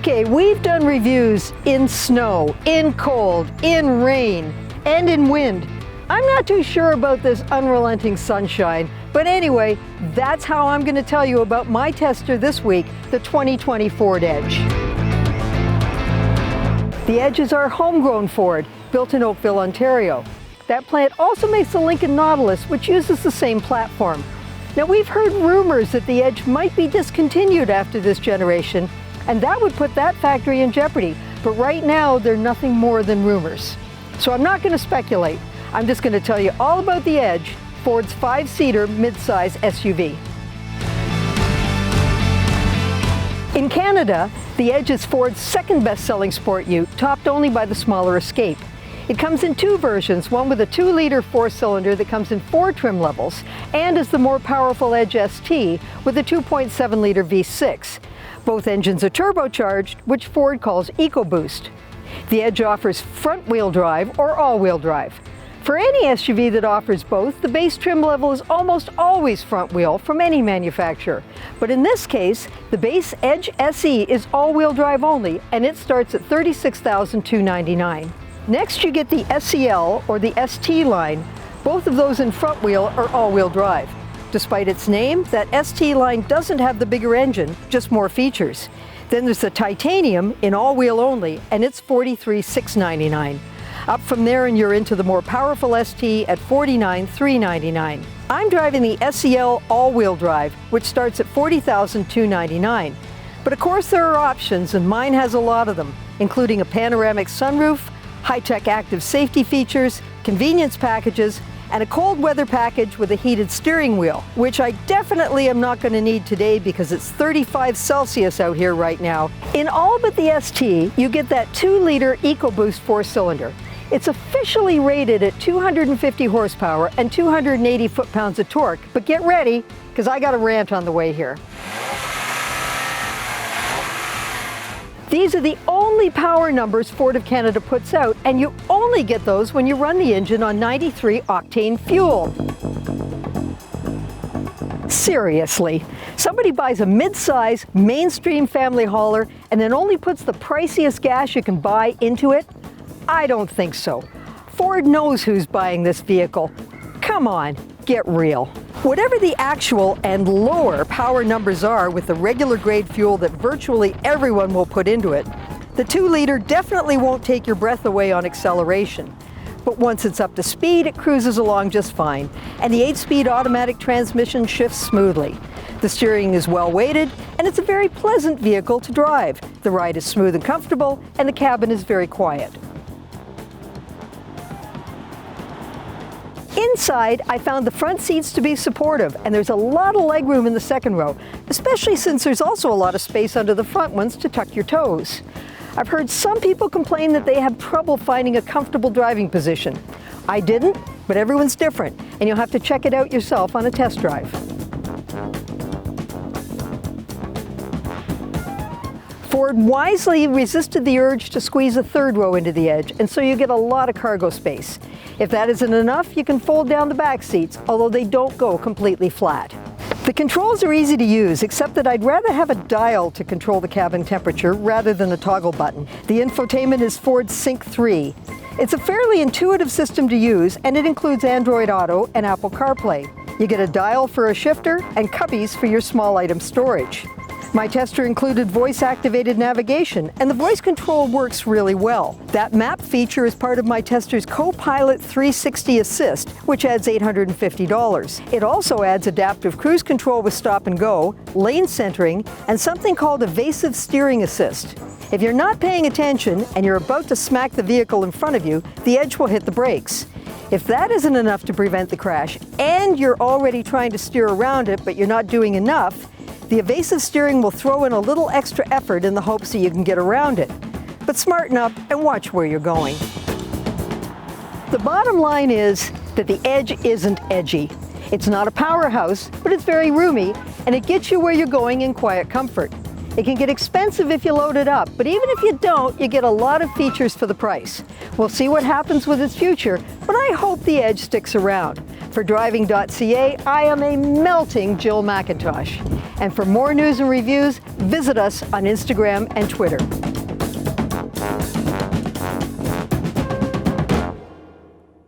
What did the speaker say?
Okay, we've done reviews in snow, in cold, in rain, and in wind. I'm not too sure about this unrelenting sunshine, but anyway, that's how I'm going to tell you about my tester this week, the 2020 Ford Edge. The Edge is our homegrown Ford, built in Oakville, Ontario. That plant also makes the Lincoln Nautilus, which uses the same platform. Now, we've heard rumors that the Edge might be discontinued after this generation, and that would put that factory in jeopardy. But right now, they're nothing more than rumors. So I'm not going to speculate. I'm just going to tell you all about the Edge, Ford's 5-seater midsize SUV. In Canada, the Edge is Ford's second best-selling sport ute, topped only by the smaller Escape. It comes in two versions, one with a 2-liter 4-cylinder that comes in 4 trim levels, and is the more powerful Edge ST with a 2.7-liter V6. Both engines are turbocharged, which Ford calls EcoBoost. The Edge offers front-wheel drive or all-wheel drive. For any SUV that offers both, the base trim level is almost always front-wheel from any manufacturer. But in this case, the base Edge SE is all-wheel drive only, and it starts at $36,299. Next, you get the SEL or the ST line. Both of those in front-wheel are all-wheel drive. Despite its name, that ST line doesn't have the bigger engine, just more features. Then there's the Titanium in all-wheel only, and it's $43,699. Up from there and you're into the more powerful ST at $49,399. I'm driving the SEL all-wheel drive, which starts at $40,299. But of course there are options, and mine has a lot of them, including a panoramic sunroof, high-tech active safety features, convenience packages, and a cold weather package with a heated steering wheel, which I definitely am not going to need today because it's 35 Celsius out here right now. In all but the ST, you get that 2-liter EcoBoost 4-cylinder. It's officially rated at 250 horsepower and 280 foot-pounds of torque, but get ready, because I got a rant on the way here. These are the only power numbers Ford of Canada puts out, and you only get those when you run the engine on 93 octane fuel. Seriously, somebody buys a mid-size, mainstream family hauler and then only puts the priciest gas you can buy into it? I don't think so. Ford knows who's buying this vehicle. Come on, get real. Whatever the actual and lower power numbers are with the regular grade fuel that virtually everyone will put into it, the 2-liter definitely won't take your breath away on acceleration. But once it's up to speed, it cruises along just fine, and the 8-speed automatic transmission shifts smoothly. The steering is well weighted, and it's a very pleasant vehicle to drive. The ride is smooth and comfortable, and the cabin is very quiet. Inside, I found the front seats to be supportive, and there's a lot of legroom in the second row, especially since there's also a lot of space under the front ones to tuck your toes. I've heard some people complain that they have trouble finding a comfortable driving position. I didn't, but everyone's different, and you'll have to check it out yourself on a test drive. Ford wisely resisted the urge to squeeze a third row into the Edge, and so you get a lot of cargo space. If that isn't enough, you can fold down the back seats, although they don't go completely flat. The controls are easy to use, except that I'd rather have a dial to control the cabin temperature rather than a toggle button. The infotainment is Ford Sync 3. It's a fairly intuitive system to use, and it includes Android Auto and Apple CarPlay. You get a dial for a shifter and cubbies for your small item storage. My tester included voice-activated navigation, and the voice control works really well. That map feature is part of my tester's Co-Pilot 360 Assist, which adds $850. It also adds adaptive cruise control with stop and go, lane centering, and something called Evasive Steering Assist. If you're not paying attention and you're about to smack the vehicle in front of you, the Edge will hit the brakes. If that isn't enough to prevent the crash, and you're already trying to steer around it but you're not doing enough, the evasive steering will throw in a little extra effort in the hopes that you can get around it. But smarten up and watch where you're going. The bottom line is that the Edge isn't edgy. It's not a powerhouse, but it's very roomy, and it gets you where you're going in quiet comfort. It can get expensive if you load it up, but even if you don't, you get a lot of features for the price. We'll see what happens with its future, but I hope the Edge sticks around. For Driving.ca, I am a melting Jill McIntosh. And for more news and reviews, visit us on Instagram and Twitter.